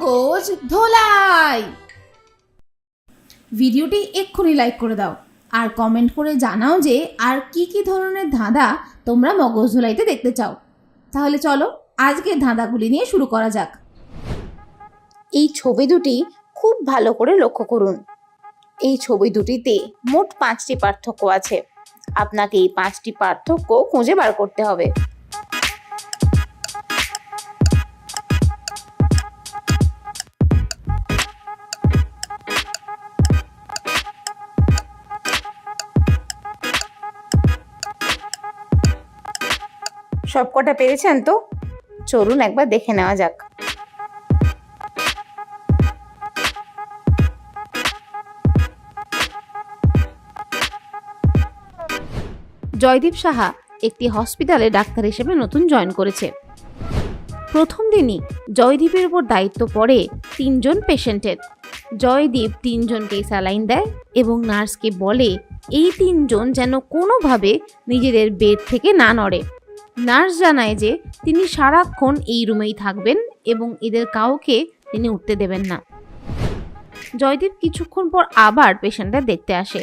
মগজ ধোলাই। ভিডিওটি এক্ষুনি লাইক করে দাও আর কমেন্ট করে জানাও যে আর কি কি ধরনের ধাঁধা তোমরা মগজ ধোলাইতে দেখতে চাও। তাহলে চলো আজকের ধাঁধাগুলি নিয়ে শুরু করা যাক। এই ছবি দুটি খুব ভালো করে লক্ষ্য করুন। এই ছবি দুটিতে মোট 5টি পার্থক্য আছে। আপনাকে এই 5টি পার্থক্য খুঁজে বার করতে হবে। সবকটা পেরেছেন তো? চলুন একবার দেখে নেওয়া যাক। জয়দীপ সাহা একটি হসপিটালে ডাক্তার হিসেবে নতুন জয়েন করেছে। প্রথম দিনই জয়দীপের উপর দায়িত্ব পড়ে 3 জন পেশেন্টের। জয়দীপ 3 জনকে স্যালাইন দেয় এবং নার্সকে বলে এই 3 জন যেন কোনোভাবে নিজেদের বেড থেকে না নড়ে। নার্স জানায় যে তিনি সারাক্ষণ এই রুমেই থাকবেন এবং এদের কাউকে তিনি উঠতে দেবেন না। জয়দীপ কিছুক্ষণ পর আবার পেশেন্টদের দেখতে আসে।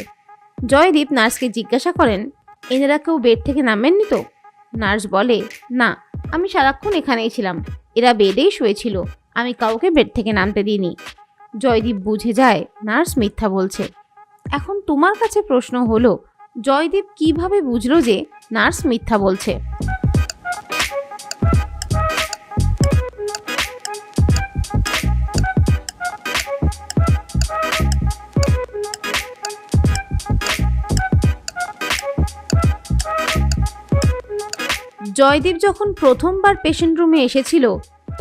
জয়দীপ নার্সকে জিজ্ঞাসা করেন, এনারা কেউ বেড থেকে নামেননি তো? নার্স বলে, না, আমি সারাক্ষণ এখানেই ছিলাম, এরা বেডেই শুয়েছিল, আমি কাউকে বেড থেকে নামতে দিইনি। জয়দীপ বুঝে যায় নার্স মিথ্যা বলছে। এখন তোমার কাছে প্রশ্ন হলো, জয়দীপ কিভাবে বুঝলো যে নার্স মিথ্যা বলছে? জয়দীপ যখন প্রথমবার পেশেন্ট রুমে এসেছিল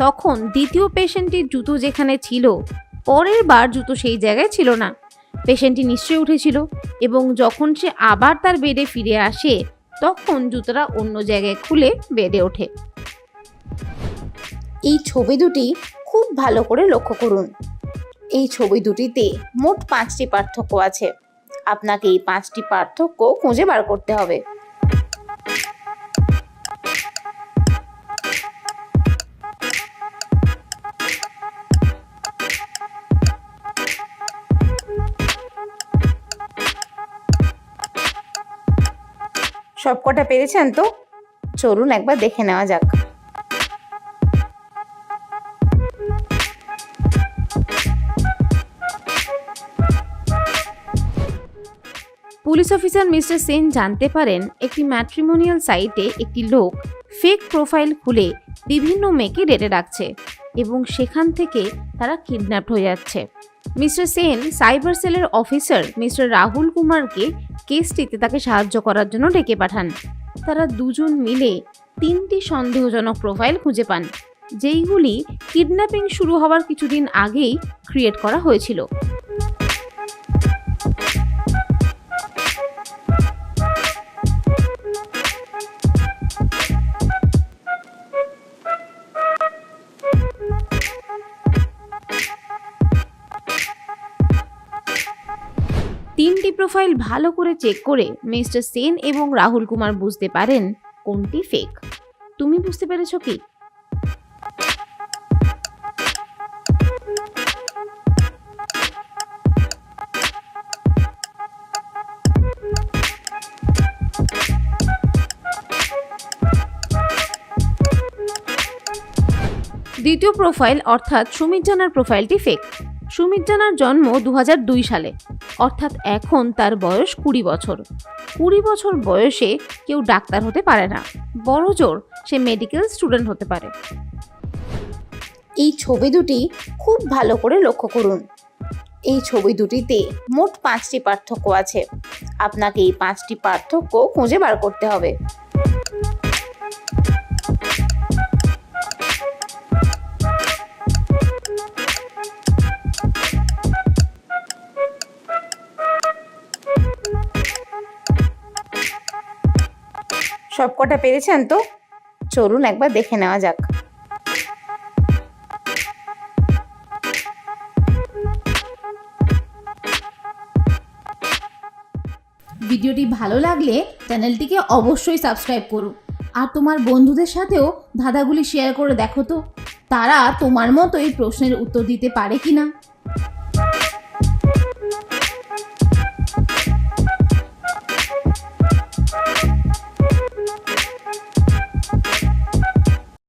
তখন দ্বিতীয় পেশেন্টটির জুতো যেখানে ছিল পরের বার জুতো সেই জায়গায় ছিল না। পেশেন্টটি নিশ্চয়ই উঠেছিল এবং যখন সে আবার তার বেডে ফিরে আসে তখন জুতোটা অন্য জায়গায় খুলে বেডে ওঠে। এই ছবি দুটি খুব ভালো করে লক্ষ্য করুন। এই ছবি দুটিতে মোট 5টি পার্থক্য আছে। আপনাকে এই 5টি পার্থক্য খুঁজে বার করতে হবে। সবকটা পেরেছেন তো? চলুন একবার দেখে নেওয়া যাক। পুলিশ অফিসার মিস্টার সেন জানতে পারেন একটি ম্যাট্রিমোনিয়াল সাইটে একটি লোক ফেক প্রোফাইল খুলে বিভিন্ন মেয়েকে ডেটে রাখছে এবং সেখান থেকে তারা কিডন্যাপ হয়ে যাচ্ছে। মিস্টার সেন সাইবার সেলের অফিসার মিস্টার রাহুল কুমারকে কেসটিতে তাকে সাহায্য করার জন্য ডেকে পাঠান। তারা দুজন মিলে 3টি সন্দেহজনক প্রোফাইল খুঁজে পান, যেইগুলি কিডন্যাপিং শুরু হওয়ার কিছুদিন আগেই ক্রিয়েট করা হয়েছিল। তিনটি প্রোফাইল ভালো করে চেক করে মিস্টার সেন এবং রাহুল কুমার বুঝতে পারেন কোনটি ফেক। তুমি বুঝতে পেরেছো কি? দ্বিতীয় প্রোফাইল অর্থাৎ সুমিত জানার প্রোফাইলটি ফেক। সুমিত জানার জন্ম 2002 সালে, অর্থাৎ এখন তার বয়স 20 বছর। 20 বছর বয়সে কেউ ডাক্তার হতে পারে না, বড়জোর সে মেডিকেল স্টুডেন্ট হতে পারে। এই ছবি দুটি খুব ভালো করে লক্ষ্য করুন। এই ছবি দুটিতে মোট 5টি পার্থক্য আছে। আপনাকে এই 5টি পার্থক্য খুঁজে বার করতে হবে। সবকটা পেরেছেন তো? চলুন একবার দেখে নেওয়া যাক। ভিডিওটি ভালো লাগলে চ্যানেলটিকে অবশ্যই সাবস্ক্রাইব করুন আর তোমার বন্ধুদের সাথেও ধাঁধাগুলি শেয়ার করে দেখো তো। তারা তোমার মতো এই প্রশ্নের উত্তর দিতে পারে কি না